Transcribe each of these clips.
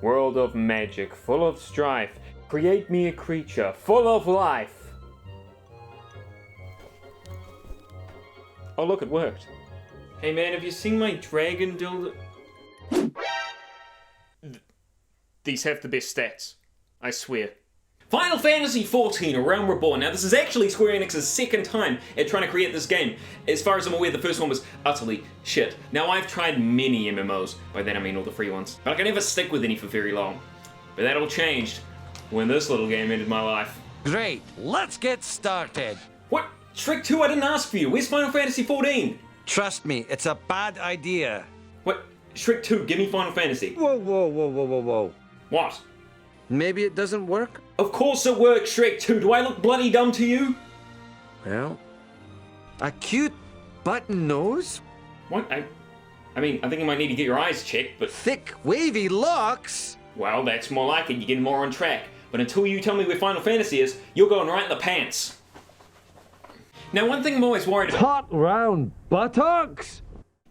World of magic, full of strife. Create me a creature, full of life. Oh look, it worked. Hey man, have you seen my dragon dildo? These have the best stats. I swear. Final Fantasy XIV, A Realm Reborn. Now this is actually Square Enix's second time at trying to create this game. As far as I'm aware, the first one was utterly shit. Now I've tried many MMOs, by that I mean all the free ones, but I can never stick with any for very long. But that all changed when this little game entered my life. Great, let's get started. What? Shrek 2, I didn't ask for you. Where's Final Fantasy XIV? Trust me, it's a bad idea. What? Shrek 2, give me Final Fantasy. Whoa, whoa, whoa, whoa, whoa, whoa. What? Maybe it doesn't work? Of course it works, Shrek 2. Do I look bloody dumb to you? Well, a cute button nose? What? I mean, I think you might need to get your eyes checked, but... Thick, wavy locks? Well, that's more like it. You're getting more on track. But until you tell me where Final Fantasy is, you're going right in the pants. Now, one thing I'm always worried about... Hot round buttocks?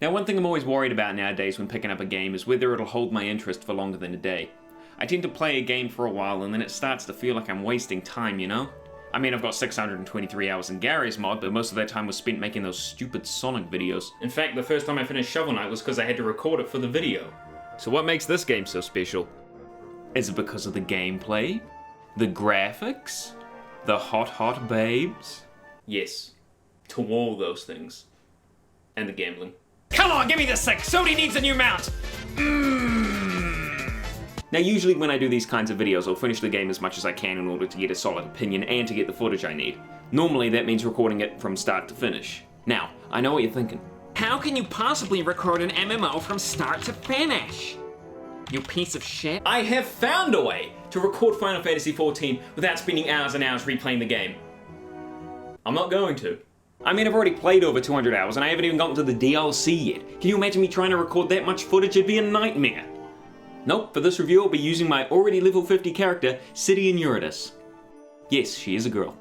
Now, one thing I'm always worried about nowadays when picking up a game is whether it'll hold my interest for longer than a day. I tend to play a game for a while and then it starts to feel like I'm wasting time, you know? I mean, I've got 623 hours in Gary's mod, but most of that time was spent making those stupid Sonic videos. In fact, the first time I finished Shovel Knight was because I had to record it for the video. So what makes this game so special? Is it because of the gameplay? The graphics? The hot babes? Yes, to all those things. And the gambling. Come on, give me the stick! Sody needs a new mount! Now usually when I do these kinds of videos, I'll finish the game as much as I can in order to get a solid opinion and to get the footage I need. Normally that means recording it from start to finish. Now, I know what you're thinking. How can you possibly record an MMO from start to finish? You piece of shit. I have found a way to record Final Fantasy XIV without spending hours and hours replaying the game. I'm not going to. I mean, I've already played over 200 hours and I haven't even gotten to the DLC yet. Can you imagine me trying to record that much footage? It'd be a nightmare. Nope, for this review I'll be using my already level 50 character, Cydian Eurydice. Yes, she is a girl.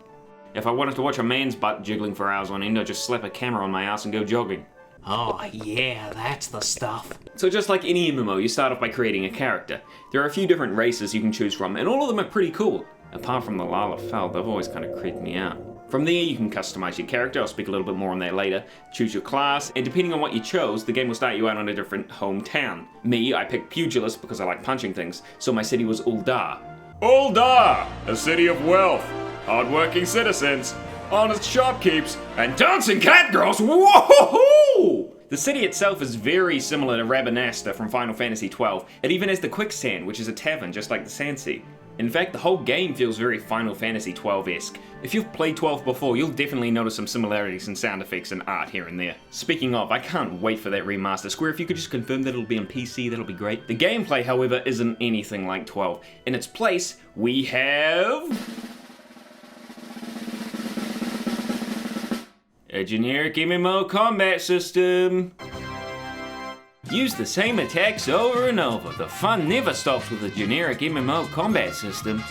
If I wanted to watch a man's butt jiggling for hours on end, I'd just slap a camera on my ass and go jogging. Oh yeah, that's the stuff. So just like any MMO, you start off by creating a character. There are a few different races you can choose from, and all of them are pretty cool. Apart from the Lalafell, they've always kind of creeped me out. From there, you can customize your character, I'll speak a little bit more on that later, choose your class, and depending on what you chose, the game will start you out on a different hometown. Me, I picked Pugilist because I like punching things, so my city was Uldar. Uldar! A city of wealth, hard-working citizens, honest shopkeepers, and dancing catgirls! Whoa-hoo-hoo! The city itself is very similar to Rabanasta from Final Fantasy XII. It even has the Quicksand, which is a tavern just like the Sandsea. In fact, the whole game feels very Final Fantasy XII-esque. If you've played 12 before, you'll definitely notice some similarities in sound effects and art here and there. Speaking of, I can't wait for that remaster. Square, if you could just confirm that it'll be on PC, that'll be great. The gameplay, however, isn't anything like 12. In its place, we have... a generic MMO combat system. Use the same attacks over and over. The fun never stops with a generic MMO combat system.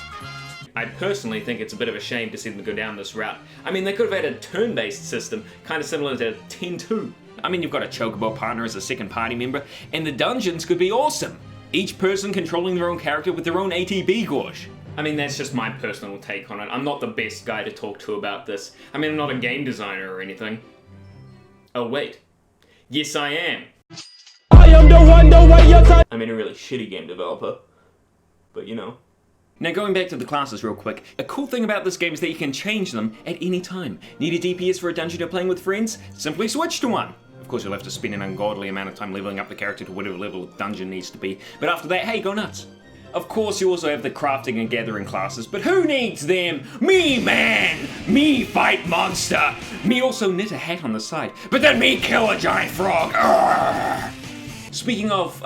I personally think it's a bit of a shame to see them go down this route. I mean, they could have had a turn-based system, kind of similar to 10-2. I mean, you've got a chocobo partner as a second party member, and the dungeons could be awesome. Each person controlling their own character with their own ATB gauge. I mean, that's just my personal take on it. I'm not the best guy to talk to about this. I mean, I'm not a game designer or anything. Oh, wait. Yes, I am. I am the way you're I mean, a really shitty game developer. But, you know. Now, going back to the classes real quick, a cool thing about this game is that you can change them at any time. Need a DPS for a dungeon you're playing with friends? Simply switch to one. Of course, you'll have to spend an ungodly amount of time leveling up the character to whatever level the dungeon needs to be. But after that, hey, go nuts. Of course, you also have the crafting and gathering classes, but who needs them? Me, man! Me fight monster! Me also knit a hat on the side, but then me kill a giant frog! Urgh! Speaking of,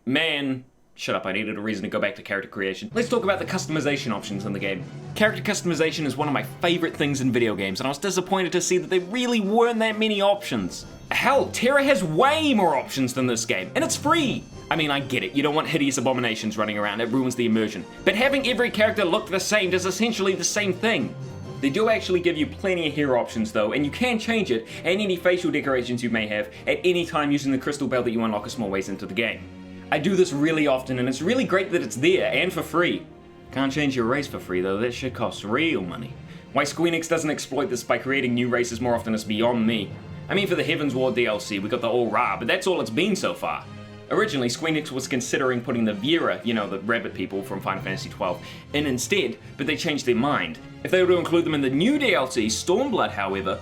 man... Shut up, I needed a reason to go back to character creation. Let's talk about the customization options in the game. Character customization is one of my favorite things in video games, and I was disappointed to see that there really weren't that many options. Hell, Terra has way more options than this game, and it's free! I mean, I get it, you don't want hideous abominations running around, it ruins the immersion. But having every character look the same does essentially the same thing. They do actually give you plenty of hero options though, and you can change it, and any facial decorations you may have, at any time using the crystal bell that you unlock a small ways into the game. I do this really often, and it's really great that it's there, and for free. Can't change your race for free, though. That shit costs real money. Why Squeenix doesn't exploit this by creating new races more often is beyond me. I mean, for the Heaven's War DLC, we got the Aura, but that's all it's been so far. Originally, Squeenix was considering putting the Viera, you know, the rabbit people from Final Fantasy XII, in instead, but they changed their mind. If they were to include them in the new DLC, Stormblood, however,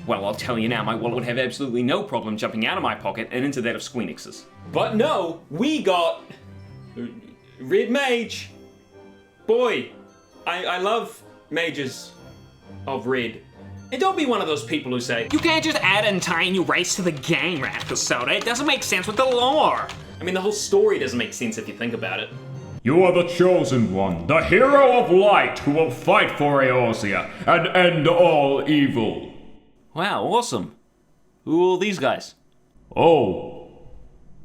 well, I'll tell you now, my wallet would have absolutely no problem jumping out of my pocket and into that of Squeenix's. But no, we got Red Mage. Boy, I love mages of red. And don't be one of those people who say, You can't just add an entire new race to the game, RadicalSoda. It doesn't make sense with the lore. I mean, the whole story doesn't make sense if you think about it. You are the chosen one, the hero of light who will fight for Eorzea and end all evil. Wow, awesome. Who are these guys? Oh,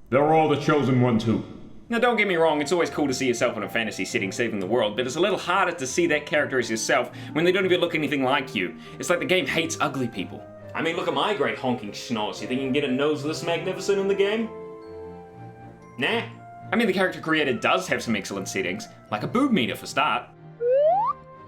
they're all the chosen one too. Now, don't get me wrong, it's always cool to see yourself in a fantasy setting saving the world, but it's a little harder to see that character as yourself when they don't even look anything like you. It's like the game hates ugly people. I mean, look at my great honking schnoz. You think you can get a nose this magnificent in the game? Nah. I mean, the character creator does have some excellent settings, like a boob meter for start.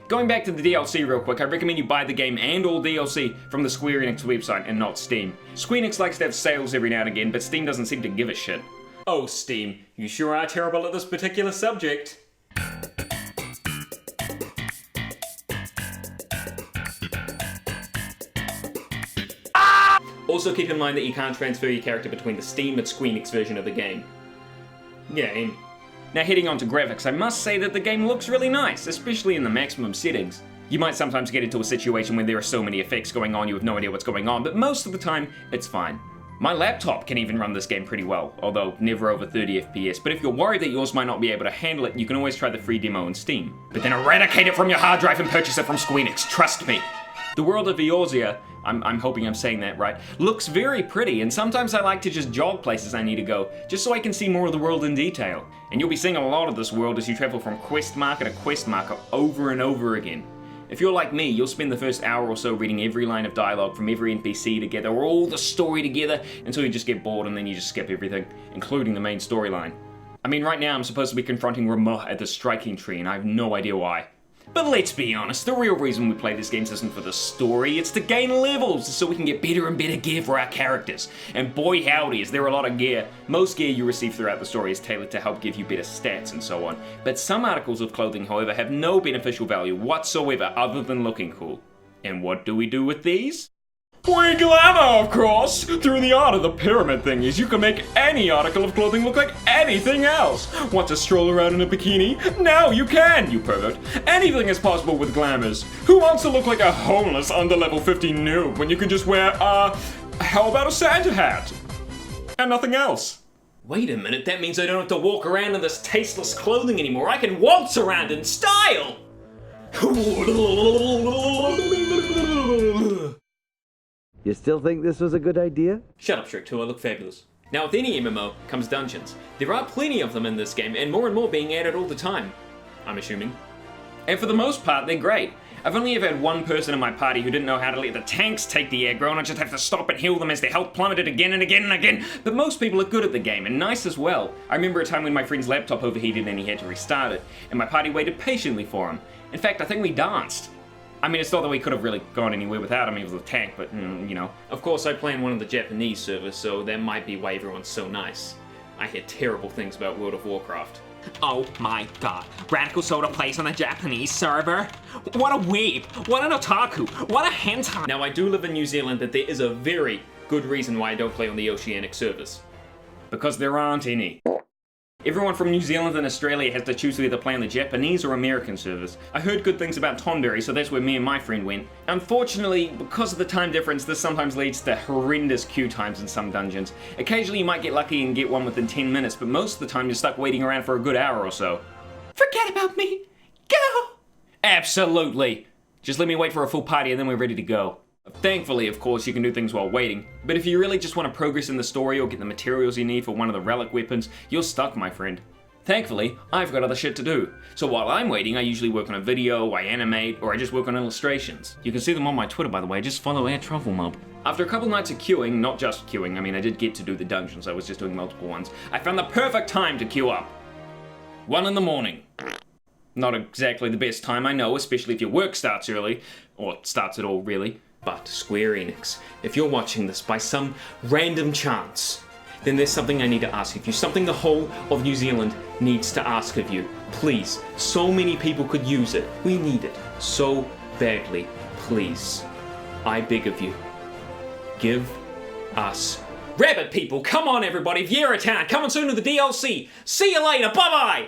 Going back to the DLC real quick, I recommend you buy the game and all DLC from the Square Enix website and not Steam. Squeenix likes to have sales every now and again, but Steam doesn't seem to give a shit. Oh, Steam, you sure are terrible at this particular subject. Also keep in mind that you can't transfer your character between the Steam and Squeenix version of the game. Now heading on to graphics, I must say that the game looks really nice, especially in the maximum settings. You might sometimes get into a situation where there are so many effects going on you have no idea what's going on, but most of the time, it's fine. My laptop can even run this game pretty well, although never over 30 FPS, but if you're worried that yours might not be able to handle it, you can always try the free demo in Steam. But then eradicate it from your hard drive and purchase it from Squeenix, trust me! The world of Eorzea, I'm hoping I'm saying that right, looks very pretty, and sometimes I like to just jog places I need to go, just so I can see more of the world in detail. And you'll be seeing a lot of this world as you travel from quest marker to quest marker over and over again. If you're like me, you'll spend the first hour or so reading every line of dialogue from every NPC to gather all the story together until you just get bored and then you just skip everything, including the main storyline. I mean, right now I'm supposed to be confronting Reborn at the striking tree and I have no idea why. But let's be honest, the real reason we play this game isn't for the story, it's to gain levels so we can get better and better gear for our characters. And boy howdy, is there a lot of gear. Most gear you receive throughout the story is tailored to help give you better stats and so on. But some articles of clothing, however, have no beneficial value whatsoever other than looking cool. And what do we do with these? We glamour, of course! Through the art of the pyramid thingies, you can make any article of clothing look like anything else! Want to stroll around in a bikini? Now you can, you pervert! Anything is possible with glamours! Who wants to look like a homeless under level 50 noob when you can just wear, how about a Santa hat? And nothing else. Wait a minute, that means I don't have to walk around in this tasteless clothing anymore. I can waltz around in style! You still think this was a good idea? Shut up, Shrek 2, I look fabulous. Now, with any MMO comes dungeons. There are plenty of them in this game, and more being added all the time, I'm assuming. And for the most part, they're great. I've only ever had one person in my party who didn't know how to let the tanks take the aggro, and I just have to stop and heal them as their health plummeted again and again and again. But most people are good at the game, and nice as well. I remember a time when my friend's laptop overheated and he had to restart it, and my party waited patiently for him. In fact, I think we danced. I mean, it's not that we could have really gone anywhere without him, he was a tank, but, you know. Of course, I play in one of the Japanese servers, so that might be why everyone's so nice. I hear terrible things about World of Warcraft. Oh my god. RadicalSoda plays on a Japanese server? What a weeb! What an otaku! What a hentai! Now, I do live in New Zealand, but there is a very good reason why I don't play on the Oceanic servers. Because there aren't any. Everyone from New Zealand and Australia has to choose to either play on the Japanese or American servers. I heard good things about Tonberry, so that's where me and my friend went. Unfortunately, because of the time difference, this sometimes leads to horrendous queue times in some dungeons. Occasionally you might get lucky and get one within 10 minutes, but most of the time you're stuck waiting around for a good hour or so. Forget about me! Go! Absolutely! Just let me wait for a full party and then we're ready to go. Thankfully, of course, you can do things while waiting, but if you really just want to progress in the story or get the materials you need for one of the relic weapons, you're stuck, my friend. Thankfully, I've got other shit to do. So while I'm waiting, I usually work on a video, I animate, or I just work on illustrations. You can see them on my Twitter, by the way, just follow @TruffleMob. After a couple nights of queuing, not just queuing, I mean I did get to do the dungeons, I was just doing multiple ones, I found the perfect time to queue up. 1 in the morning. Not exactly the best time, I know, especially if your work starts early, or starts at all really. But Square Enix, if you're watching this by some random chance, then there's something I need to ask of you, something the whole of New Zealand needs to ask of you. Please, so many people could use it. We need it so badly. Please, I beg of you, give us Rabbit people. Come on everybody, Viera Town, coming soon to the DLC. See you later, bye-bye!